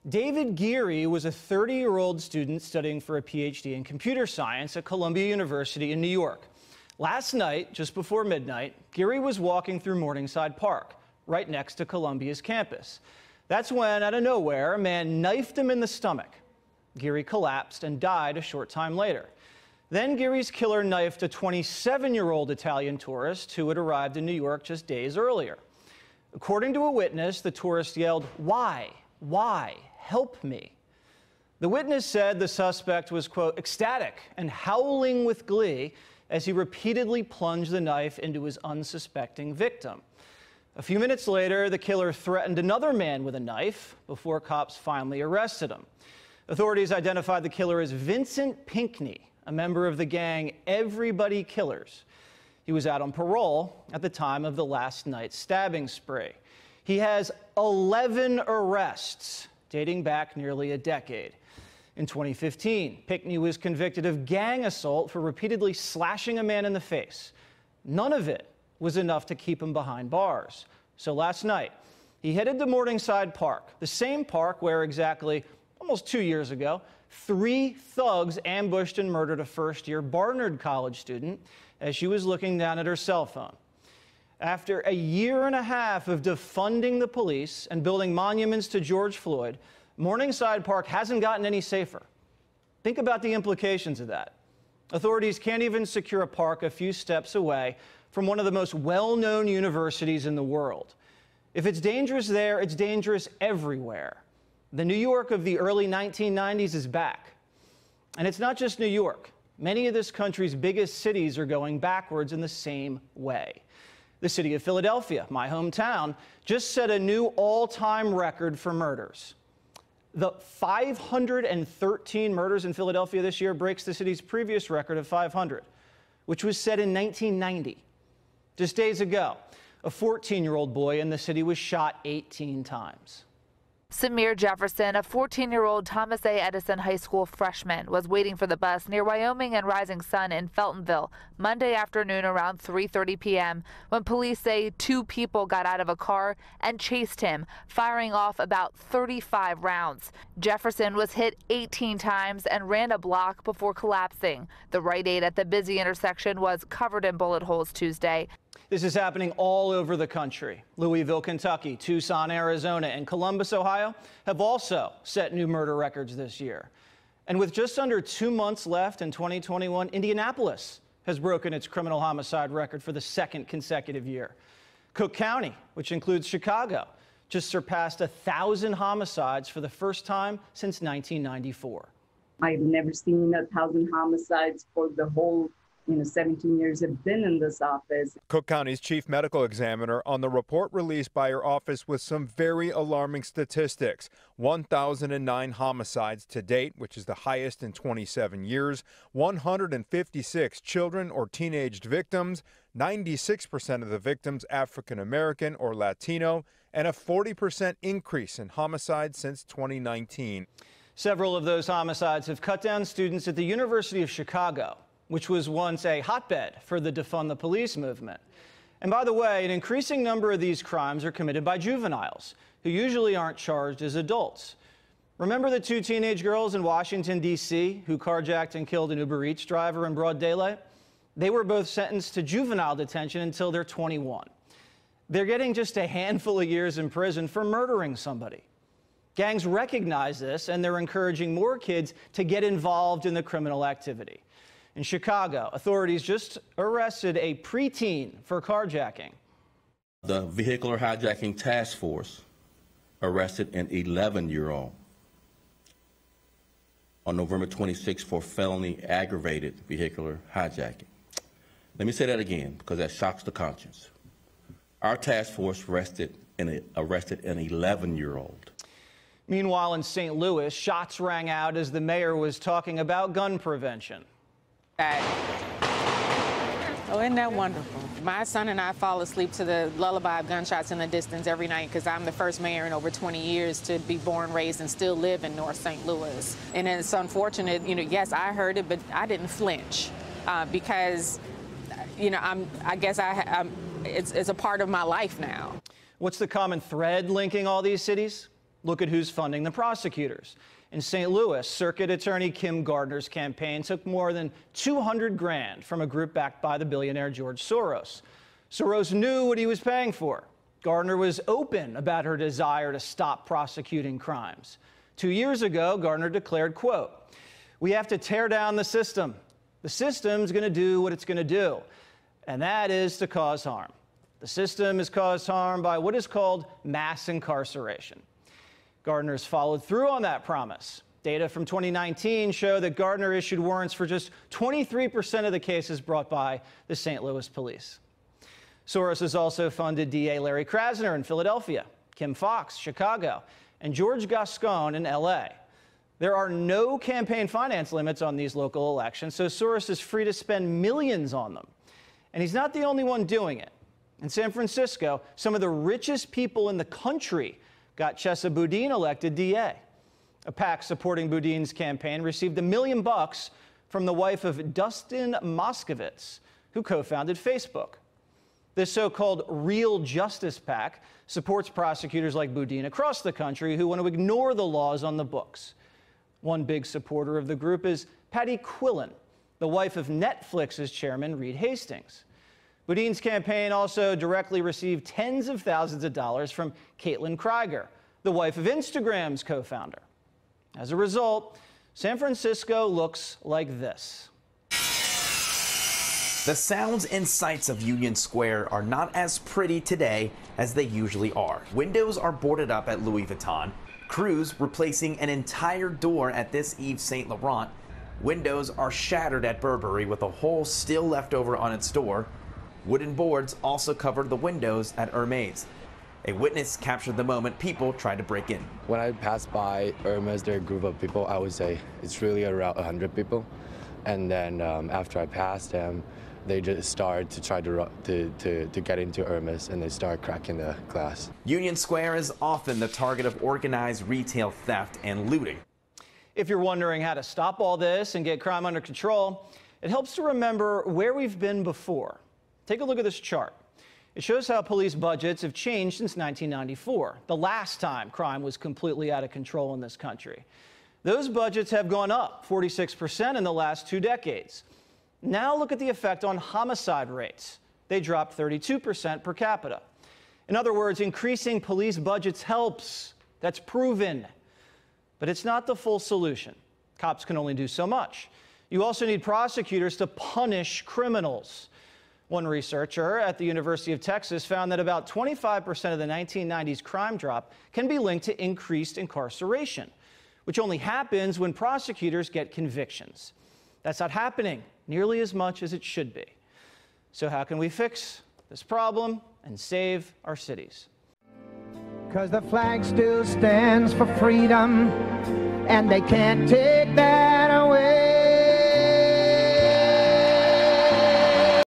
David Geary was a 30-year-old student studying for a PhD in computer science at Columbia University in New York. Last night, just before midnight, Geary was walking through Morningside Park, right next to Columbia's campus. That's when, out of nowhere, a man knifed him in the stomach. Geary collapsed and died a short time later. Then Geary's killer knifed a 27-year-old Italian tourist who had arrived in New York just days earlier. According to a witness, the tourist yelled, "Why? Why? Help me." The witness said the suspect was, quote, ecstatic and howling with glee as he repeatedly plunged the knife into his unsuspecting victim. A few minutes later, the killer threatened another man with a knife before cops finally arrested him. Authorities identified the killer as Vincent Pinckney, a member of the gang Everybody Killers. He was out on parole at the time of the last night's stabbing spree. He has 11 arrests dating back nearly a decade. In 2015, Pinckney was convicted of gang assault for repeatedly slashing a man in the face. None of it was enough to keep him behind bars. So last night, he headed to Morningside Park, the same park where exactly almost 2 years ago, 3 thugs ambushed and murdered a first-year Barnard College student as she was looking down at her cell phone. After a year and a half of defunding the police and building monuments to George Floyd, Morningside Park hasn't gotten any safer. Think about the implications of that. Authorities can't even secure a park a few steps away from one of the most well-known universities in the world. If it's dangerous there, it's dangerous everywhere. The New York of the early 1990s is back. And it's not just New York. Many of this country's biggest cities are going backwards in the same way. The city of Philadelphia, my hometown, just set a new all-time record for murders. The 513 murders in Philadelphia this year breaks the city's previous record of 500, which was set in 1990. Just days ago, a 14-year-old boy in the city was shot 18 times. Samir Jefferson, a 14-year-old Thomas A. Edison High School freshman, was waiting for the bus near Wyoming and Rising Sun in Feltonville Monday afternoon around 3:30 p.m. when police say 2 people got out of a car and chased him, firing off about 35 rounds. Jefferson was hit 18 times and ran a block before collapsing. The Rite Aid at the busy intersection was covered in bullet holes Tuesday. This is happening all over the country. Louisville, Kentucky, Tucson, Arizona, and Columbus, Ohio have also set new murder records this year. And with just under 2 months left in 2021, Indianapolis has broken its criminal homicide record for the 2nd consecutive year. Cook County, which includes Chicago, just surpassed 1,000 homicides for the first time since 1994. I've never seen 1,000 homicides for the whole 17 years I've been in this office. Cook County's chief medical examiner on the report released by her office with some very alarming statistics. 1,009 homicides to date, which is the highest in 27 years. 156 children or teenaged victims. 96% of the victims African American or Latino, and a 40% increase in homicides since 2019. Several of those homicides have cut down students at the University of Chicago, which was once a hotbed for the defund the police movement. And by the way, an increasing number of these crimes are committed by juveniles, who usually aren't charged as adults. Remember the 2 teenage girls in Washington, D.C., who carjacked and killed an Uber Eats driver in broad daylight? They were both sentenced to juvenile detention until they're 21. They're getting just a handful of years in prison for murdering somebody. Gangs recognize this, and they're encouraging more kids to get involved in the criminal activity. In Chicago, authorities just arrested a preteen for carjacking. The Vehicular Hijacking Task Force arrested an 11-year-old on November 26 for felony aggravated vehicular hijacking. Let me say that again, because that shocks the conscience. Our task force arrested an 11-year-old. Meanwhile, in St. Louis, shots rang out as the mayor was talking about gun prevention. Oh, isn't that wonderful? My son and I fall asleep to the lullaby of gunshots in the distance every night because I'm the first mayor in over 20 years to be born, raised, and still live in North St. Louis. And it's unfortunate, yes, I heard it, but I didn't flinch because, I guess it's a part of my life now. What's the common thread linking all these cities? Look at who's funding the prosecutors. In St. Louis, Circuit Attorney Kim Gardner's campaign took more than $200 grand from a group backed by the billionaire George Soros. Soros knew what he was paying for. Gardner was open about her desire to stop prosecuting crimes. 2 years ago, Gardner declared, quote, "We have to tear down the system. The system's going to do what it's going to do, and that is to cause harm. The system is caused harm by what is called mass incarceration." Gardner's followed through on that promise. Data from 2019 show that Gardner issued warrants for just 23% of the cases brought by the St. Louis police. Soros has also funded DA Larry Krasner in Philadelphia, Kim Foxx, Chicago, and George Gascon in LA. There are no campaign finance limits on these local elections, so Soros is free to spend millions on them. And he's not the only one doing it. In San Francisco, some of the richest people in the country got Chesa Boudin elected DA. A PAC supporting Boudin's campaign received $1 million from the wife of Dustin Moskovitz, who co-founded Facebook. This so-called Real Justice PAC supports prosecutors like Boudin across the country who want to ignore the laws on the books. One big supporter of the group is Patty Quillen, the wife of Netflix's chairman Reed Hastings. Boudin's campaign also directly received tens of thousands of dollars from Caitlin Krieger, the wife of Instagram's co-founder. As a result, San Francisco looks like this. The sounds and sights of Union Square are not as pretty today as they usually are. Windows are boarded up at Louis Vuitton, crews replacing an entire door at this Yves Saint Laurent. Windows are shattered at Burberry with a hole still left over on its door. Wooden boards also covered the windows at Hermes. A witness captured the moment people tried to break in. When I passed by Hermes, there are a group of people, I would say it's really around 100 people. And then after I passed them, they just started to try to get into Hermes, and they started cracking the glass. Union Square is often the target of organized retail theft and looting. If you're wondering how to stop all this and get crime under control, it helps to remember where we've been before. Take a look at this chart. It shows how police budgets have changed since 1994, the last time crime was completely out of control in this country. Those budgets have gone up 46% in the last 2 decades. Now look at the effect on homicide rates. They dropped 32% per capita. In other words, increasing police budgets helps. That's proven. But it's not the full solution. Cops can only do so much. You also need prosecutors to punish criminals. One researcher at the University of Texas found that about 25% of the 1990s crime drop can be linked to increased incarceration, which only happens when prosecutors get convictions. That's not happening nearly as much as it should be. So how can we fix this problem and save our cities? 'Cause the flag still stands for freedom, and they can't take that